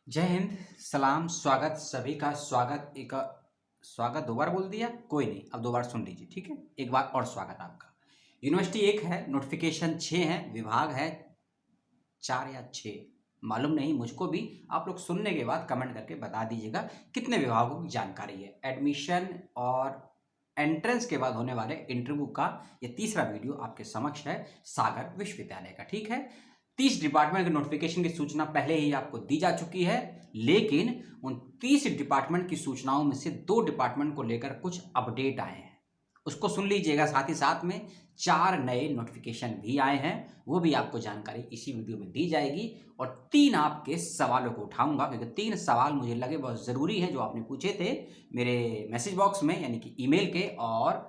जय हिंद। सलाम, स्वागत सभी का। स्वागत दो बार बोल दिया, कोई नहीं, अब दो बार सुन लीजिए, ठीक है। एक बार और स्वागत आपका। यूनिवर्सिटी एक है, नोटिफिकेशन 6 है, विभाग है 4 या 6, मालूम नहीं मुझको भी। आप लोग सुनने के बाद कमेंट करके बता दीजिएगा कितने विभागों की जानकारी है। एडमिशन और एंट्रेंस के बाद होने वाले इंटरव्यू का ये तीसरा वीडियो आपके समक्ष है, सागर विश्वविद्यालय का, ठीक है। 30 डिपार्टमेंट के नोटिफिकेशन की सूचना पहले ही आपको दी जा चुकी है, लेकिन उन 30 डिपार्टमेंट की सूचनाओं में से 2 डिपार्टमेंट को लेकर कुछ अपडेट आए हैं, उसको सुन लीजिएगा। साथ ही साथ में 4 नए नोटिफिकेशन भी आए हैं, वो भी आपको जानकारी इसी वीडियो में दी जाएगी। और 3 आपके सवालों को उठाऊंगा, क्योंकि 3 सवाल मुझे लगे बहुत ज़रूरी हैं जो आपने पूछे थे मेरे मैसेज बॉक्स में, यानी कि ईमेल के और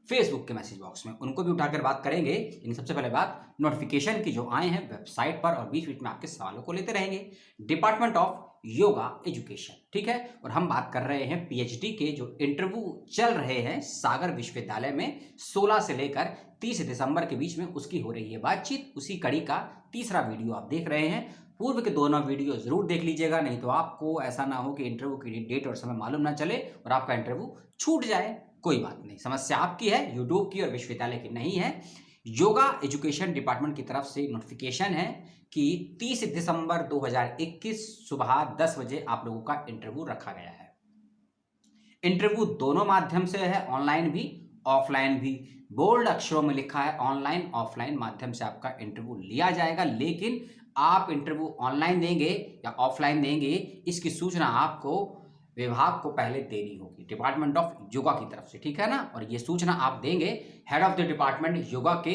फेसबुक के मैसेज बॉक्स में, उनको भी उठाकर बात करेंगे। लेकिन सबसे पहले बात नोटिफिकेशन की जो आए हैं वेबसाइट पर, और बीच बीच में आपके सवालों को लेते रहेंगे। डिपार्टमेंट ऑफ योगा एजुकेशन, ठीक है। और हम बात कर रहे हैं पीएचडी के जो इंटरव्यू चल रहे हैं सागर विश्वविद्यालय में 16 से लेकर 30 दिसंबर के बीच में, उसकी हो रही है बातचीत। उसी कड़ी का तीसरा वीडियो आप देख रहे हैं। पूर्व के दोनों वीडियो जरूर देख लीजिएगा, नहीं तो आपको ऐसा ना हो कि इंटरव्यू की डेट और समय मालूम ना चले और आपका इंटरव्यू छूट जाए। कोई बात नहीं, समस्या आपकी है, यूट्यूब की और विश्वविद्यालय की नहीं है। योगा एजुकेशन डिपार्टमेंट की तरफ से नोटिफिकेशन है कि 30 दिसंबर 2021 सुबह 10 बजे आप लोगों का इंटरव्यू रखा गया है। इंटरव्यू दोनों माध्यम से है, ऑनलाइन भी ऑफलाइन भी। बोल्ड अक्षरों में लिखा है ऑनलाइन ऑफलाइन माध्यम से आपका इंटरव्यू लिया जाएगा। लेकिन आप इंटरव्यू ऑनलाइन देंगे या ऑफलाइन देंगे, इसकी सूचना आपको विभाग को पहले देनी होगी, डिपार्टमेंट ऑफ योगा की तरफ से, ठीक है ना। और ये सूचना आप देंगे head of the department yoga के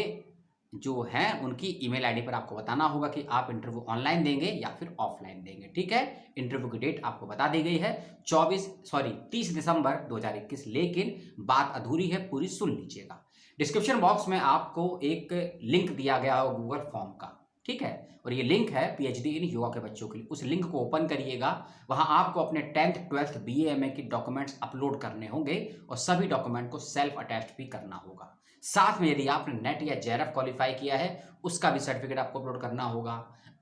जो हैं उनकी ईमेल आईडी पर आपको बताना होगा कि आप इंटरव्यू ऑनलाइन देंगे या फिर ऑफलाइन देंगे, ठीक है। इंटरव्यू की डेट आपको बता दी गई है 30 दिसंबर 2021। लेकिन बात अधूरी है, पूरी सुन लीजिएगा। डिस्क्रिप्शन बॉक्स में आपको एक लिंक दिया गया हो गूगल फॉर्म का, ठीक है। और ये लिंक है पीएचडी इन योगा के बच्चों के लिए। उस लिंक को ओपन करिएगा, वहां आपको अपने 10th 12th बीए एमए के डॉक्यूमेंट्स अपलोड करने होंगे और सभी डॉक्यूमेंट को सेल्फ अटैच्ड भी करना होगा। साथ में यदि आपने नेट या जेआरएफ क्वालिफाई किया है, उसका भी सर्टिफिकेट आपको अपलोड करना होगा।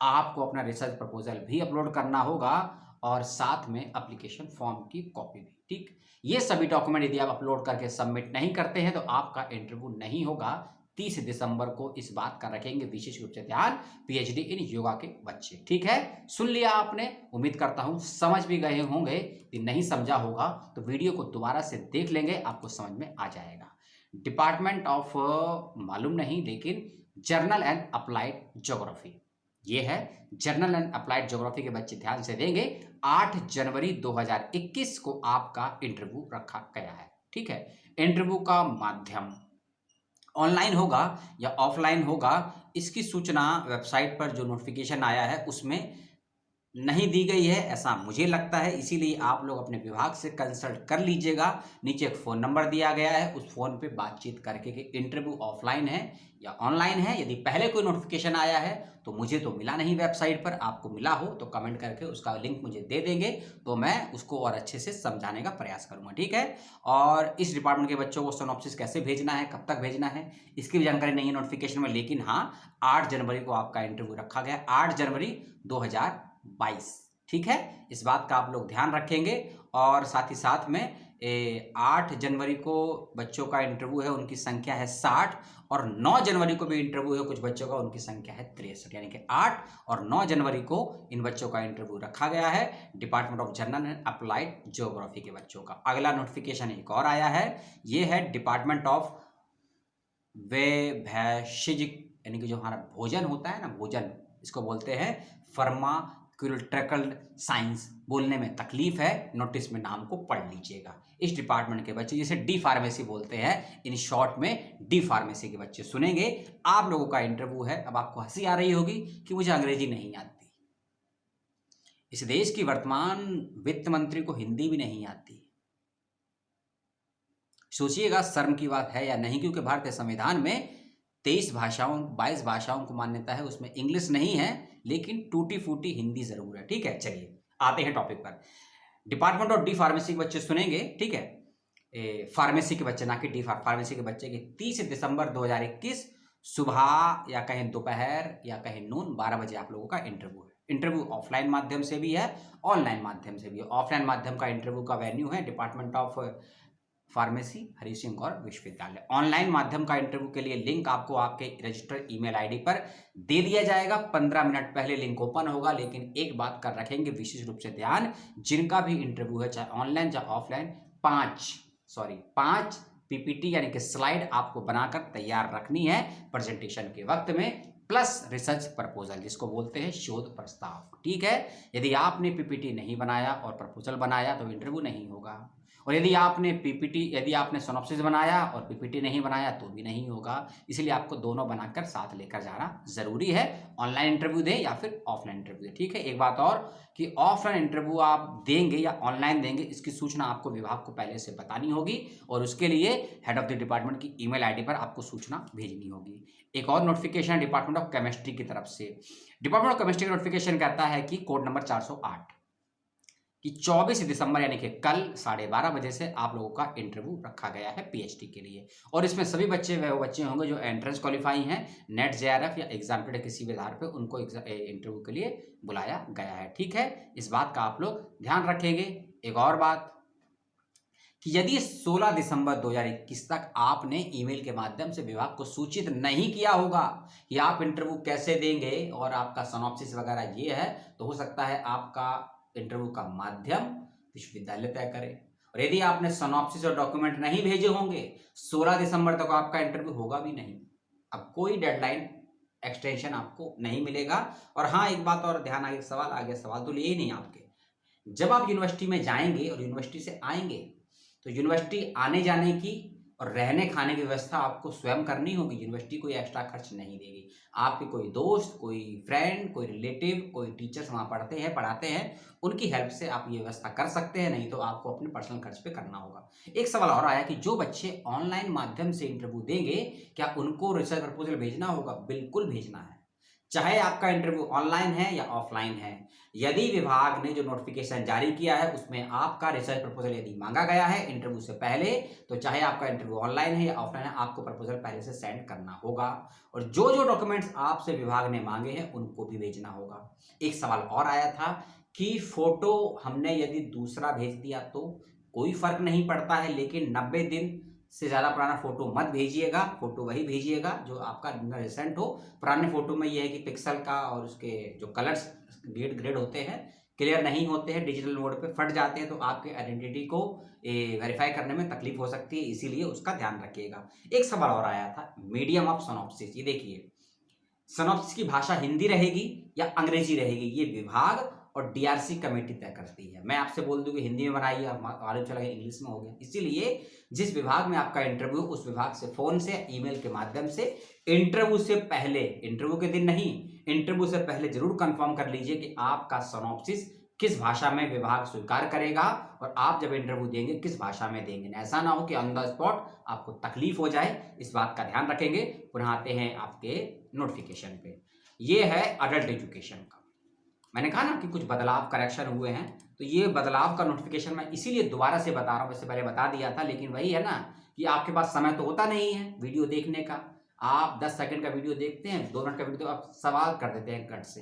आपको अपना रिसर्च प्रपोजल भी अपलोड करना होगा और साथ में एप्लीकेशन फॉर्म की कॉपी भी, ठीक। ये सभी डॉक्यूमेंट यदि आप अपलोड करके सबमिट नहीं करते हैं तो आपका इंटरव्यू नहीं होगा। 30 दिसंबर को इस बात का रखेंगे विशेष रूप से ध्यान पीएचडी इन योगा के बच्चे, ठीक है। सुन लिया आपने, उम्मीद करता हूं समझ भी गए होंगे। यदि नहीं समझा होगा तो वीडियो को दोबारा से देख लेंगे, आपको समझ में आ जाएगा। डिपार्टमेंट ऑफ मालूम नहीं, लेकिन जर्नल एंड अप्लाइड ज्योग्राफी, ये है। जर्नल एंड अप्लाइड ज्योग्राफी के बच्चे ध्यान से देंगे। 8 जनवरी 2021 को आपका इंटरव्यू रखा गया है, ठीक है। इंटरव्यू का माध्यम ऑनलाइन होगा या ऑफलाइन होगा, इसकी सूचना वेबसाइट पर जो नोटिफिकेशन आया है उसमें नहीं दी गई है, ऐसा मुझे लगता है। इसीलिए आप लोग अपने विभाग से कंसल्ट कर लीजिएगा। नीचे एक फ़ोन नंबर दिया गया है, उस फ़ोन पे बातचीत करके कि इंटरव्यू ऑफलाइन है या ऑनलाइन है। यदि पहले कोई नोटिफिकेशन आया है तो मुझे तो मिला नहीं वेबसाइट पर, आपको मिला हो तो कमेंट करके उसका लिंक मुझे दे देंगे, तो मैं उसको और अच्छे से समझाने का प्रयास करूँगा, ठीक है। और इस डिपार्टमेंट के बच्चों को सिनॉप्सिस कैसे भेजना है, कब तक भेजना है, इसकी भी जानकारी नहीं है नोटिफिकेशन में। लेकिन हाँ, 8 जनवरी को आपका इंटरव्यू रखा गया, 8 जनवरी 2022, ठीक है। इस बात का आप लोग ध्यान रखेंगे। और साथ ही साथ में 8 जनवरी को बच्चों का इंटरव्यू है, उनकी संख्या है 60। और 9 जनवरी को भी इंटरव्यू है कुछ बच्चों का, उनकी संख्या है 63। यानी कि 8 और 9 जनवरी को इन बच्चों का इंटरव्यू रखा गया है, department of general and applied geography के बच्चों का। अगला नोटिफिकेशन एक और आया है, ये है डिपार्टमेंट ऑफ वैभैषिक, यानी कि जो हमारा भोजन होता है ना, भोजन, इसको बोलते हैं फार्माक्यूटिकल साइंस। बोलने में तकलीफ है, नोटिस में नाम को पढ़ लीजिएगा। इस डिपार्टमेंट के बच्चे, जिसे डी फार्मेसी बोलते हैं, इन शॉर्ट में डी फार्मेसी के बच्चे सुनेंगे। आप लोगों का इंटरव्यू है। अब आपको हंसी आ रही होगी कि मुझे अंग्रेजी नहीं आती। इस देश की वर्तमान वित्त मंत्री को हिंदी भी नहीं आती। सोचिएगा, शर्म की बात है या नहीं, क्योंकि भारतीय संविधान में 22 भाषाओं को मान्यता है, उसमें इंग्लिश नहीं है, लेकिन टूटी फूटी हिंदी जरूर है, ठीक है। चलिए आते हैं टॉपिक पर। डिपार्टमेंट ऑफ डी फार्मेसी के बच्चे सुनेंगे, ठीक है। फार्मेसी के बच्चे, ना कि डी फार्मेसी के बच्चे की 30 दिसंबर 2021 सुबह या कहें दोपहर या कहें नून 12 बजे आप लोगों का इंटरव्यू है, इंटरव्यू ऑफलाइन माध्यम से भी है, ऑनलाइन माध्यम से भी है। ऑफलाइन माध्यम का इंटरव्यू का वेन्यू है department of pharmacy, Hari Singh गौर विश्वविद्यालय। ऑनलाइन माध्यम का इंटरव्यू के लिए लिंक आपको आपके रजिस्टर्ड ईमेल आईडी पर दे दिया जाएगा। 15 मिनट पहले लिंक ओपन होगा, लेकिन एक बात कर रखेंगे विशेष रूप से ध्यान, जिनका भी इंटरव्यू है चाहे ऑनलाइन चाहे ऑफलाइन, 5 पीपीटी यानी कि स्लाइड आपको बनाकर तैयार रखनी है प्रेजेंटेशन के वक्त में, प्लस रिसर्च प्रपोजल जिसको बोलते हैं शोध प्रस्ताव। ठीक है, यदि आपने पीपीटी नहीं बनाया और प्रपोजल बनाया तो इंटरव्यू नहीं होगा, और यदि आपने सिनॉप्सिस बनाया और पीपीटी नहीं बनाया तो भी नहीं होगा। इसलिए आपको दोनों बनाकर साथ लेकर जाना जरूरी है, ऑनलाइन इंटरव्यू दें या फिर ऑफलाइन इंटरव्यू दें। ठीक है, एक बात और कि ऑफलाइन इंटरव्यू आप देंगे या ऑनलाइन देंगे, इसकी सूचना आपको विभाग को पहले से बतानी होगी, और उसके लिए हेड ऑफ द डिपार्टमेंट की ईमेल आईडी पर आपको सूचना भेजनी होगी। एक और नोटिफिकेशन डिपार्टमेंट ऑफ केमिस्ट्री की तरफ से, डिपार्टमेंट ऑफ केमिस्ट्री का नोटिफिकेशन कहता है कि कोड नंबर 408 कि 24 दिसंबर यानी कि कल 12:30 बजे से आप लोगों का इंटरव्यू रखा गया है पीएचडी के लिए, और इसमें सभी बच्चे वो बच्चे होंगे जो एंट्रेंस क्वालिफाई हैं, नेट जेआरएफ या एग्जाम किसी भी आधार पे उनको इंटरव्यू के लिए बुलाया गया है। ठीक है, इस बात का आप लोग ध्यान रखेंगे। एक और बात कि यदि 16 दिसंबर 2021 तक आपने ईमेल के माध्यम से विभाग को सूचित नहीं किया होगा कि आप इंटरव्यू कैसे देंगे और आपका सिनॉप्सिस वगैरह ये है, तो हो सकता है आपका इंटरव्यू का माध्यम विश्वविद्यालय तय करे। और यदि आपने सिनॉप्सिस और डॉक्यूमेंट नहीं भेजे होंगे 16 दिसंबर तक आपका इंटरव्यू होगा भी नहीं। अब कोई डेडलाइन एक्सटेंशन आपको नहीं मिलेगा। और हाँ, एक बात और ध्यान, आगे सवाल आ गया, सवाल तो लिए नहीं आपके, जब आप यूनिवर्सिटी में जाएंगे और यूनिवर्सिटी से आएंगे तो यूनिवर्सिटी आने जाने की और रहने खाने की व्यवस्था आपको स्वयं करनी होगी। यूनिवर्सिटी कोई एक्स्ट्रा खर्च नहीं देगी। आपके कोई दोस्त, कोई फ्रेंड, कोई रिलेटिव, कोई टीचर्स वहाँ पढ़ाते हैं, उनकी हेल्प से आप ये व्यवस्था कर सकते हैं, नहीं तो आपको अपने पर्सनल खर्च पे करना होगा। एक सवाल और आया कि जो बच्चे ऑनलाइन माध्यम से इंटरव्यू देंगे क्या उनको रिसर्च प्रपोजल भेजना होगा? बिल्कुल भेजना है, चाहे आपका इंटरव्यू ऑनलाइन है या ऑफलाइन है। यदि विभाग ने जो नोटिफिकेशन जारी किया है उसमें आपका रिसर्च प्रपोजल यदि मांगा गया है इंटरव्यू से पहले, तो चाहे आपका इंटरव्यू ऑनलाइन है या ऑफलाइन है, आपको प्रपोजल पहले से सेंड करना होगा, और जो जो डॉक्यूमेंट्स आपसे विभाग ने मांगे हैं उनको भी भेजना होगा। एक सवाल और आया था कि फोटो हमने यदि दूसरा भेज दिया तो कोई फर्क नहीं पड़ता है, लेकिन 90 दिन से ज़्यादा पुराना फोटो मत भेजिएगा, फोटो वही भेजिएगा जो आपका रिसेंट हो। पुराने फोटो में ये है कि पिक्सल का और उसके जो कलर्स ग्रेड होते हैं क्लियर नहीं होते हैं, डिजिटल मोड पे फट जाते हैं, तो आपके आइडेंटिटी को वेरीफाई करने में तकलीफ हो सकती है, इसीलिए उसका ध्यान रखिएगा। एक सवाल और आया था, मीडियम ऑफ सिनॉप्सिस। ये देखिए, सिनॉप्सिस की भाषा हिंदी रहेगी या अंग्रेजी रहेगी, ये विभाग और डीआरसी कमेटी तय करती है। मैं आपसे बोल दूं कि हिंदी में बनाइए, मालूम चला इंग्लिश में हो गया। इसीलिए जिस विभाग में आपका इंटरव्यू, उस विभाग से फोन से, ईमेल के माध्यम से इंटरव्यू से पहले, इंटरव्यू के दिन नहीं, इंटरव्यू से पहले जरूर कंफर्म कर लीजिए कि आपका सिनॉप्सिस किस भाषा में विभाग स्वीकार करेगा, और आप जब इंटरव्यू देंगे किस भाषा में देंगे। ऐसा ना हो कि ऑन द स्पॉट आपको तकलीफ हो जाए, इस बात का ध्यान रखेंगे। पुनः आते हैं आपके नोटिफिकेशन पे। ये है अडल्ट एजुकेशन का। मैंने कहा ना कि कुछ बदलाव करेक्शन हुए हैं, तो ये बदलाव का नोटिफिकेशन मैं इसीलिए दोबारा से बता रहा हूँ। इससे पहले बता दिया था, लेकिन वही है ना कि आपके पास समय तो होता नहीं है वीडियो देखने का। आप 10 सेकंड का वीडियो देखते हैं, 2 मिनट का वीडियो आप सवाल कर देते हैं कट से।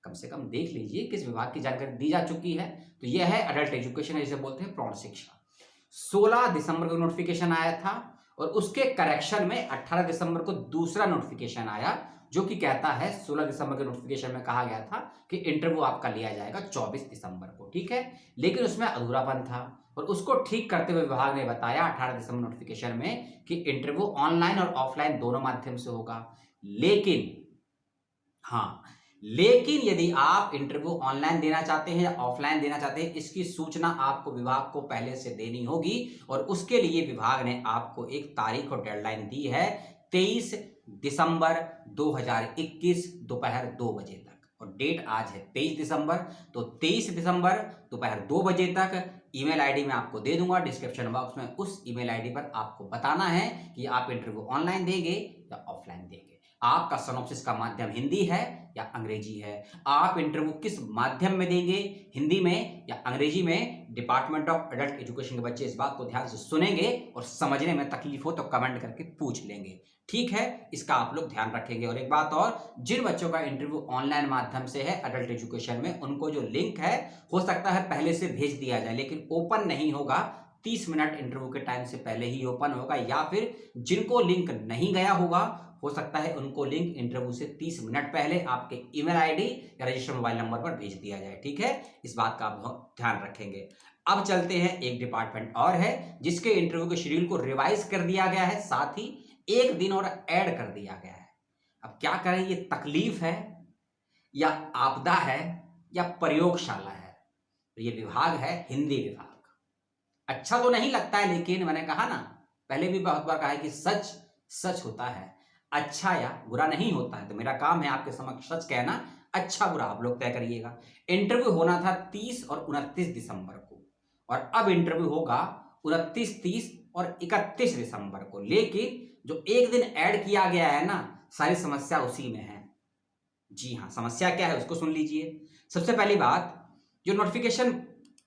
कम से कम देख लीजिए किस विभाग की जानकारी दी जा चुकी है। तो यह है अडल्ट एजुकेशन, जिसे बोलते हैं प्रौढ़ शिक्षा। 16 दिसंबर को नोटिफिकेशन आया था, और उसके करेक्शन में 18 दिसंबर को दूसरा नोटिफिकेशन आया, जो कि कहता है 16 दिसंबर के नोटिफिकेशन में कहा गया था कि इंटरव्यू आपका लिया जाएगा 24 दिसंबर को। ठीक है, लेकिन उसमें अधूरापन था, और उसको ठीक करते हुए विभाग ने बताया 18 दिसंबर नोटिफिकेशन में कि इंटरव्यू ऑनलाइन और ऑफलाइन दोनों माध्यम से होगा। लेकिन यदि आप इंटरव्यू ऑनलाइन देना चाहते हैं या ऑफलाइन देना चाहते हैं, इसकी सूचना आपको विभाग को पहले से देनी होगी, और उसके लिए विभाग ने आपको एक तारीख और डेडलाइन दी है, 23 दिसंबर 2021 दोपहर 2 बजे तक। और डेट आज है 23 दिसंबर, तो 23 दिसंबर दोपहर 2 बजे तक ईमेल आईडी में आपको दे दूंगा डिस्क्रिप्शन बॉक्स में। उस ईमेल आईडी पर आपको बताना है कि आप इंटरव्यू ऑनलाइन देंगे या ऑफलाइन देंगे। आपका सिनॉप्सिस का माध्यम हिंदी है या अंग्रेजी है, आप इंटरव्यू किस माध्यम में देंगे, हिंदी में या अंग्रेजी में। डिपार्टमेंट ऑफ एडल्ट एजुकेशन के बच्चे इस बात को ध्यान से सुनेंगे और समझने में तकलीफ हो तो कमेंट करके पूछ लेंगे, ठीक है। इसका आप लोग ध्यान रखेंगे। और एक बात और, जिन बच्चों का इंटरव्यू ऑनलाइन माध्यम से है एडल्ट एजुकेशन में, उनको जो लिंक है हो सकता है पहले से भेज दिया जाए, लेकिन ओपन नहीं होगा, 30 मिनट इंटरव्यू के टाइम से पहले ही ओपन होगा, या फिर जिनको लिंक नहीं गया होगा हो सकता है उनको लिंक इंटरव्यू से 30 मिनट पहले आपके ईमेल आईडी या रजिस्टर्ड मोबाइल नंबर पर भेज दिया जाए, ठीक है। इस बात का आप ध्यान रखेंगे। अब चलते हैं, एक डिपार्टमेंट और है जिसके इंटरव्यू के शेड्यूल को रिवाइज कर दिया गया है, साथ ही एक दिन और ऐड कर दिया गया है। अब क्या करें, ये तकलीफ है या आपदा है या प्रयोगशाला है? तो ये विभाग है हिंदी विभाग। अच्छा तो नहीं लगता है, लेकिन मैंने कहा ना, पहले भी बहुत बार कहा है कि सच सच होता है, अच्छा या बुरा नहीं होता है। तो मेरा काम है आपके समक्ष सच कहना, अच्छा बुरा आप लोग तय करिएगा। इंटरव्यू होना था 30 और 29 दिसंबर को, और अब इंटरव्यू होगा 29, 30 और 31 दिसंबर को। लेकिन जो एक दिन ऐड किया गया है ना, सारी समस्या उसी में है। जी हाँ, समस्या क्या है उसको सुन लीजिए। सबसे पहली बात, जो नोटिफिकेशन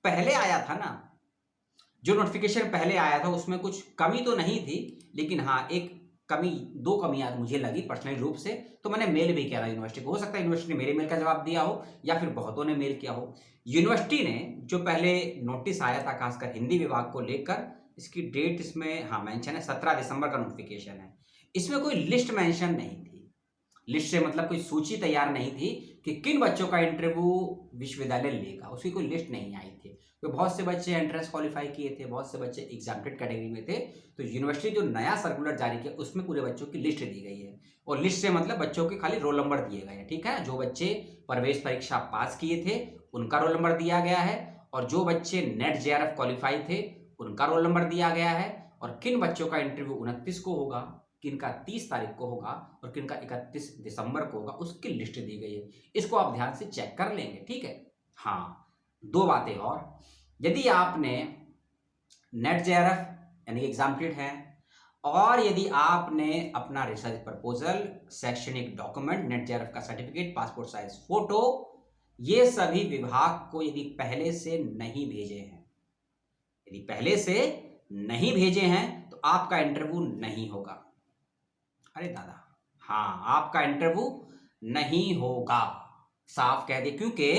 पहले आया था ना, जो नोटिफिकेशन पहले आया था उसमें कुछ कमी तो नहीं थी, लेकिन हाँ एक कमी, दो कमियां मुझे लगी पर्सनली रूप से। तो मैंने मेल भी किया था यूनिवर्सिटी को, हो सकता है यूनिवर्सिटी ने मेरे मेल का जवाब दिया हो या फिर बहुतों ने मेल किया हो। यूनिवर्सिटी ने जो पहले नोटिस आया था खासकर हिंदी विभाग को लेकर, इसकी डेट इसमें हाँ मेंशन है, 17 दिसंबर का नोटिफिकेशन है। इसमें कोई लिस्ट मेंशन नहीं थी, लिस्ट से मतलब कोई सूची तैयार नहीं थी कि किन बच्चों का इंटरव्यू विश्वविद्यालय लेगा, उसकी कोई लिस्ट नहीं आई थी। तो बहुत से बच्चे एंट्रेंस क्वालिफाई किए थे, बहुत से बच्चे एग्जाम्प्टेड कैटेगरी में थे। तो यूनिवर्सिटी जो नया सर्कुलर जारी किया उसमें पूरे बच्चों की लिस्ट दी गई है, और लिस्ट से मतलब बच्चों के खाली रोल नंबर दिए गए हैं, ठीक है। जो बच्चे प्रवेश परीक्षा पास किए थे उनका रोल नंबर दिया गया है, और जो बच्चे नेट जेआरएफ क्वालिफाई थे उनका रोल नंबर दिया गया है। और किन बच्चों का इंटरव्यू 29 को होगा, किनका 30 तारीख को होगा और किनका 31 दिसंबर को होगा, उसकी लिस्ट दी गई है। इसको आप ध्यान से चेक कर लेंगे, ठीक है। हाँ, दो बातें और, यदि आपने नेट जेआरएफ यानी एग्जाम्प्टेड हैं, और यदि आपने अपना रिसर्च प्रपोजल, शैक्षणिक डॉक्यूमेंट, नेट जेआरएफ का सर्टिफिकेट, पासपोर्ट साइज फोटो, ये सभी विभाग को यदि पहले से नहीं भेजे हैं, यदि पहले से नहीं भेजे हैं तो आपका इंटरव्यू नहीं होगा। अरे दादा, हाँ आपका इंटरव्यू नहीं होगा, साफ कह दे। क्योंकि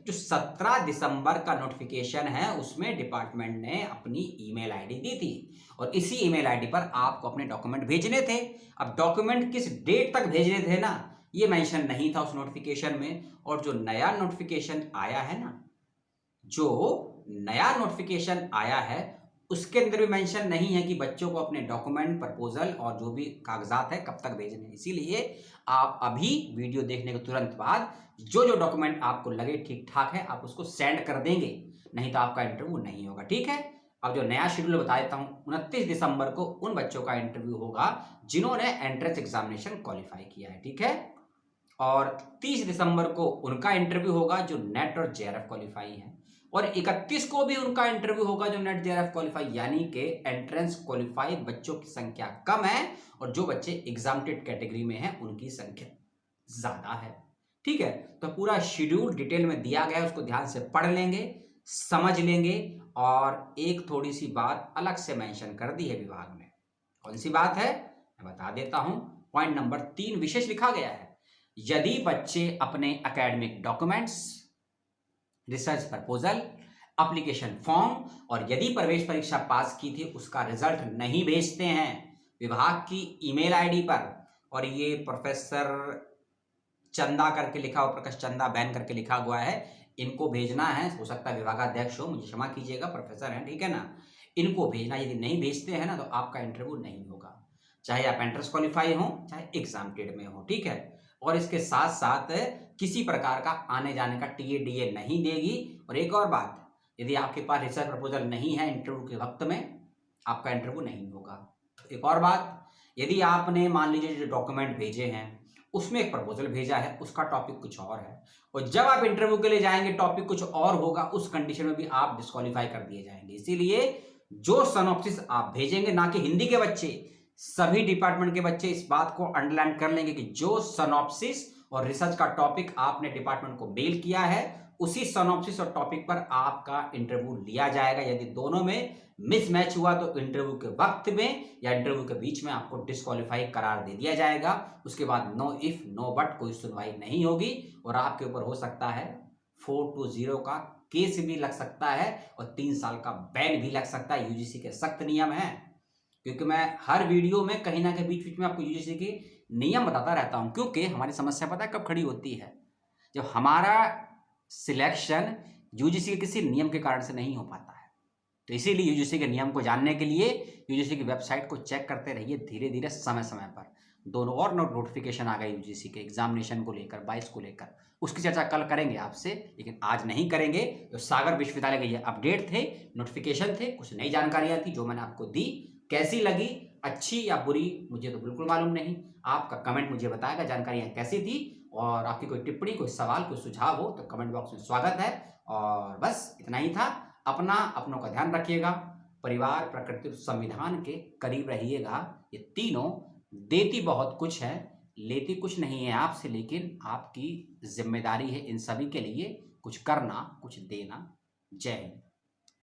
जो 17 दिसंबर का नोटिफिकेशन है उसमें डिपार्टमेंट ने अपनी ईमेल आईडी दी थी, और इसी ईमेल आईडी पर आपको अपने डॉक्यूमेंट भेजने थे। अब डॉक्यूमेंट किस डेट तक भेजने थे ना, ये मेंशन नहीं था उस नोटिफिकेशन में। और जो नया नोटिफिकेशन आया है ना, जो नया नोटिफिकेशन आया है उसके अंदर भी मेंशन नहीं है कि बच्चों को अपने डॉक्यूमेंट, प्रपोजल और जो भी कागजात है कब तक भेजने। इसीलिए आप अभी वीडियो देखने के तुरंत बाद जो जो डॉक्यूमेंट आपको लगे ठीक ठाक है आप उसको सेंड कर देंगे, नहीं तो आपका इंटरव्यू नहीं होगा, ठीक है। अब जो नया शेड्यूल बता देता हूँ, 29 दिसंबर को उन बच्चों का इंटरव्यू होगा जिन्होंने एंट्रेंस एग्जामिनेशन क्वालिफाई किया है, ठीक है। और 30 दिसंबर को उनका इंटरव्यू होगा जो नेट और जेआरएफ क्वालिफाई है, और 31 को भी उनका इंटरव्यू होगा जो नेट जेआरएफ क्वालिफाई, यानी कि एंट्रेंस क्वालिफाई बच्चों की संख्या कम है और जो बच्चे एग्जाम्प्टेड कैटेगरी में हैं उनकी संख्या ज्यादा है, ठीक है। तो पूरा शेड्यूल डिटेल में दिया गया है, उसको ध्यान से पढ़ लेंगे, समझ लेंगे। और एक थोड़ी सी बात अलग से मेंशन कर दी है विभाग ने, कौन सी बात है मैं बता देता हूं। पॉइंट नंबर 3 विशेष लिखा गया है, यदि बच्चे अपने academic documents, research proposal, application form और यदि प्रवेश परीक्षा पास की थी उसका रिजल्ट नहीं भेजते हैं विभाग की ईमेल आईडी पर, और ये प्रोफेसर चंदा करके लिखा हुआ, प्रकाश चंदा बैन करके लिखा हुआ है, इनको भेजना है। हो सकता है विभागाध्यक्ष हो, मुझे क्षमा कीजिएगा, प्रोफेसर हैं, ठीक है ना। इनको भेजना, यदि नहीं भेजते हैं ना तो आपका इंटरव्यू नहीं होगा, चाहे आप एंट्रेंस क्वालिफाई हो चाहे एग्जाम्प्टेड में हो, ठीक है। और इसके साथ साथ किसी प्रकार का आने जाने का टीए डीए नहीं देगी। और एक और बात, यदि आपके पास रिसर्च प्रपोजल नहीं है इंटरव्यू के वक्त में, आपका इंटरव्यू नहीं होगा। एक और बात, यदि आपने मान लीजिए जो डॉक्यूमेंट भेजे हैं उसमें एक प्रपोजल भेजा है, उसका टॉपिक कुछ और है, और जब आप इंटरव्यू के लिए जाएंगे टॉपिक कुछ और होगा, उस कंडीशन में भी आप डिस्क्वालीफाई कर दिए जाएंगे। इसीलिए जो सिनॉप्सिस आप भेजेंगे, ना कि हिंदी के बच्चे सभी डिपार्टमेंट के बच्चे इस बात को अंडरलाइन कर लेंगे कि जो सिनॉप्सिस और रिसर्च का टॉपिक आपने डिपार्टमेंट को मेल किया है, उसी सिनॉप्सिस और टॉपिक पर आपका इंटरव्यू लिया जाएगा। यदि दोनों में मिसमैच हुआ तो इंटरव्यू के वक्त में या इंटरव्यू के बीच में आपको डिस्क्वालीफाई करार दे दिया जाएगा। उसके बाद नो इफ नो बट कोई सुनवाई नहीं होगी और आपके ऊपर हो सकता है 420 का केस भी लग सकता है और 3 साल का बैन भी लग सकता है। यूजीसी के सख्त नियम है, क्योंकि मैं हर वीडियो में कहीं ना कहीं बीच बीच में आपको यूजीसी के नियम बताता रहता हूं, क्योंकि हमारी समस्या पता है कब खड़ी होती है, जब हमारा सिलेक्शन यूजीसी के किसी नियम के कारण से नहीं हो पाता है। तो इसीलिए यूजीसी के नियम को जानने के लिए यूजीसी की वेबसाइट को चेक करते रहिए धीरे धीरे समय समय पर। दोनों और नोटिफिकेशन आ गए यूजीसी के एग्जामिनेशन को लेकर, 22 को लेकर, उसकी चर्चा कल करेंगे आपसे, लेकिन आज नहीं करेंगे। तो सागर विश्वविद्यालय के ये अपडेट थे, नोटिफिकेशन थे, कुछ नई जानकारियां थी जो मैंने आपको दी। कैसी लगी, अच्छी या बुरी, मुझे तो बिल्कुल मालूम नहीं। आपका कमेंट मुझे बताएगा जानकारियां कैसी थी, और आपकी कोई टिप्पणी, कोई सवाल, कोई सुझाव हो तो कमेंट बॉक्स में स्वागत है। और बस इतना ही था। अपनों का ध्यान रखिएगा, परिवार, प्रकृति, संविधान के करीब रहिएगा। ये तीनों देती बहुत कुछ है, लेती कुछ नहीं है आपसे, लेकिन आपकी जिम्मेदारी है इन सभी के लिए कुछ करना, कुछ देना। जय हिंद।